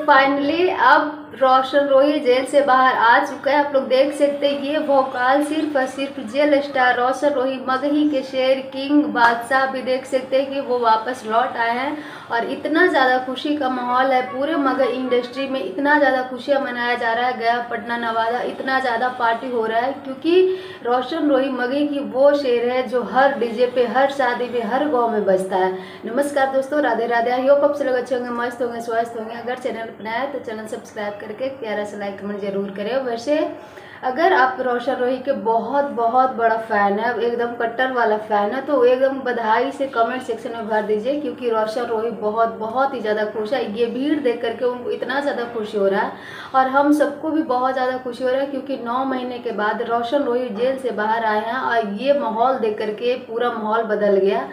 Finally अब रोशन रोही jail से बाहर आ चुका है। आप लोग देख सकते हैं ये भोकाल सिर्फ और सिर्फ जेल स्टार रोशन रोही मगही के शेर किंग बादशाह भी देख सकते हैं कि वो वापस लौट आए हैं। और इतना ज़्यादा खुशी का माहौल है पूरे मगही इंडस्ट्री में, इतना ज़्यादा खुशियाँ मनाया जा रहा है। गया पटना नवादा इतना ज़्यादा पार्टी हो रहा है क्योंकि रोशन रोही मगही की वो शेर है जो हर डीजे पे, हर शादी पे, हर गाँव में बजता है। नमस्कार दोस्तों, राधे राधे। आई होप आप सब लोग अच्छे होंगे, मस्त होंगे, स्वस्थ होंगे। अगर चैनल पर नया है तो चैनल सब्सक्राइब करके प्यारा सा लाइक कमेंट जरूर करें। वैसे अगर आप रोशन रोही के बहुत बहुत बड़ा फ़ैन है, एकदम कट्टर वाला फ़ैन है, तो एकदम बधाई से कमेंट सेक्शन में भर दीजिए क्योंकि रोशन रोही बहुत बहुत ही ज़्यादा खुश है। ये भीड़ देख करके उनको इतना ज़्यादा खुशी हो रहा है और हम सबको भी बहुत ज़्यादा खुशी हो रहा है क्योंकि 9 महीने के बाद रोशन रोही जेल से बाहर आए हैं और ये माहौल देख करके पूरा माहौल बदल गया।